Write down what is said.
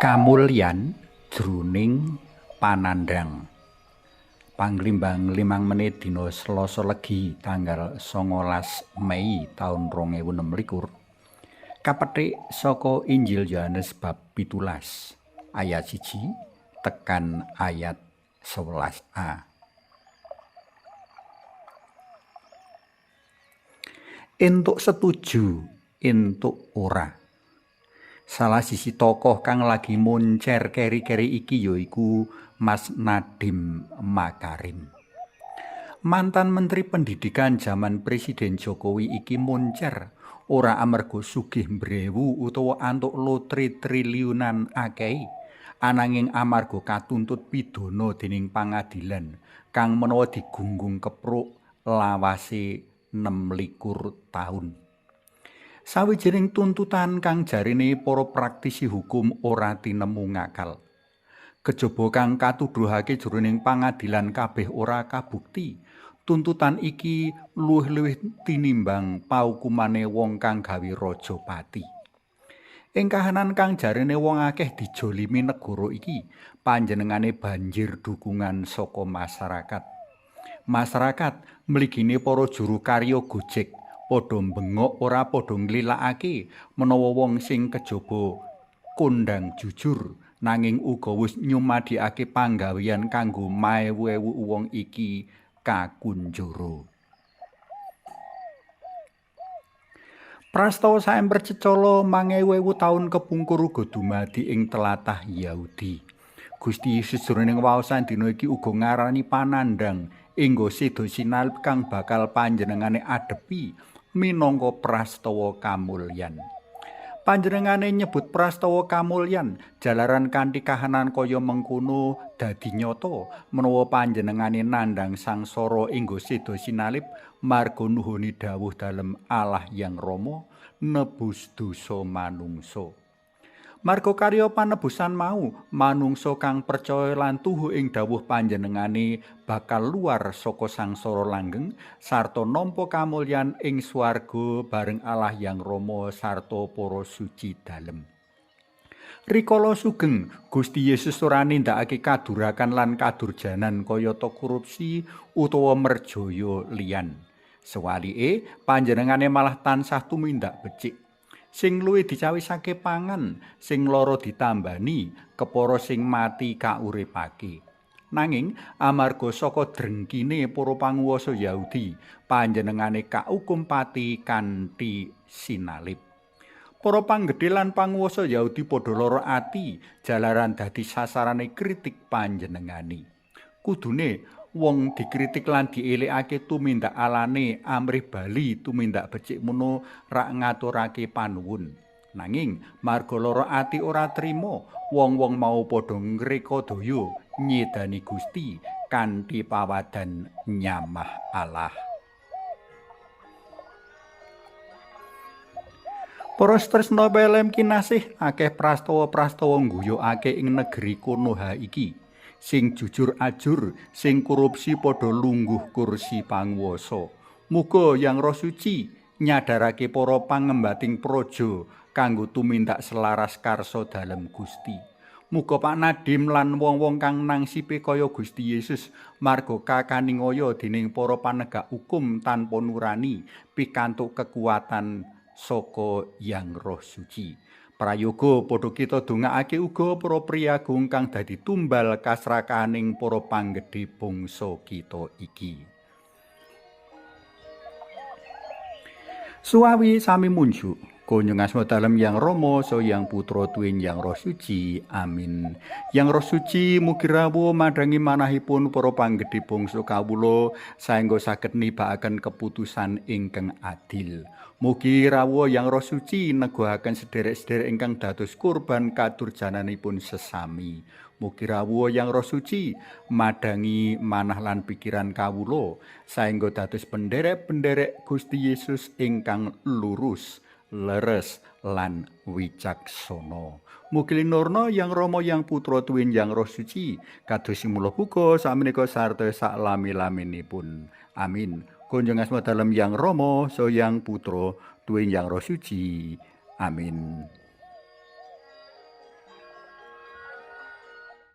Kamulyan jroning panandhang. Panglimbang 5 menit dina Selasa Legi tanggal 19 Mei taun 2026. Kapetik saka Injil Yohanes bab 17 ayat 1 tekan ayat 11a. Entuk setuju, entuk ora. Salah sisi tokoh kang lagi moncer keri-keri iki yaiku Mas Nadiem Makarim. Mantan Menteri Pendidikan zaman Presiden Jokowi iki moncer ora amarga sugih mbrewu utawa antuk lotre triliunan akeh, ananging amarga katuntut pidana dening pangadilan kang menawa digunggung kepruk lawase 26 taun. Sawijining tuntutan kang jarine para praktisi hukum ora tinemu ngakal. Kejaba kang katuduhake jroning pangadilan kabeh ora kabukti. Tuntutan iki luwih-luwih tinimbang paukumane wong kang gawe raja pati. Ing kahanan kang jarine wong akeh dijolimi negara iki, panjenengane banjir dukungan saka masyarakat. Masyarakat mligine para juru karya Gojek padha bengok ora padha nglilakake menawa wong sing kejaba kondang jujur nanging uga wis nyumadikake panggawean kanggo maewu-ewu wong iki kakunjara. Prastawa saemper cecala 1000 taun kepungkur uga dumadi ing tlatah Yahudi. Gusti Yesus jroning waosan dina iki uga ngarani panandhang enggo seda sinalip kang bakal panjenengane adepi minangka prastawa kamulyan. Panjenengane nyebut prastawa kamulyan jalaran kanthi kahanan kaya mengkono dadi nyata menawa panjenengane nandhang sangsara enggo seda sinalip marga nuhuni dawuh dalem Allah Hyang Rama nebus dosa manungsa. Marga karya panebusan mau, manungsa kang percaya lan tuhu ing dawuh panjenengane bakal luar saka sangsara langgeng sarta nampa kamulyan ing swarga bareng Allah Hyang Rama sarta para suci dalem. Rikala sugeng Gusti Yesus ora nindakake kadurakan lan kadurjanan kayata korupsi utawa merjaya liyan. Sewalike panjenengane malah tansah tumindak becik. Sing luwih dicawisake pangan, sing lara ditambani, kepara sing mati kauripake. Nanging amarga saka drengkine para panguwasa Yahudi, panjenengane kaukum pati kanthi sinalip. Para panggedhe lan panguwasa Yahudi padha lara ati jalaran dadi sasarane kritik panjenengane. Kudune wong dikritik lan dielikake tumindak alane amrih bali tumindak becik mono rak ngaturake panuwun. Nanging marga lara ati ora trima, wong-wong mau padha ngreka daya nyedani Gusti kanthi pawadan nyamah Allah. Para tresna pelem kinasih akeh prastawa-prastawa ngguyokake ing negeri Konoha iki. Sing jujur ajur, sing korupsi padha lungguh kursi panguwasa. Muga Yang Roh Suci nyadarake para pangembating praja kanggo tumindak selaras karsa dalem Gusti. Muga Pak Nadiem lan wong-wong kang nangsipe kaya Gusti Yesus marga kakaningaya dening para panegak hukum tanpa nurani pikantuk kekuatan saka Yang Roh Suci. Prayoga padha kita dongakake uga para priyagung kang dadi tumbal kasrakaning para panggedhe bangsa kita iki. Suwawi sami munjuk kunjung asma dalem Yang Rama so Yang Putra tuwin Yang Roh Suci. Amin. Yang Roh Suci mugi rawuh madhangi manahipun para panggedhe bangsa kawula saengga saged nibakaken keputusan ingkang adil. Mugi rawuh Yang Roh Suci neguhaken sederek-sederek ingkang dados kurban kadurjananipun sesami. Mugi rawuh Yang Roh Suci madhangi manah lan pikiran kawula saengga dados penderek-penderek Gusti Yesus ingkang lurus, leres lan wicaksana. Mugi linurna Yang Rama Yang Putra tuwin Yang Roh Suci kados simula buka sakmenika sarta saklami-laminipun. Amin. Kunjung asma dalem Yang Rama so Yang Putra tuwin Yang Roh Suci. Amin.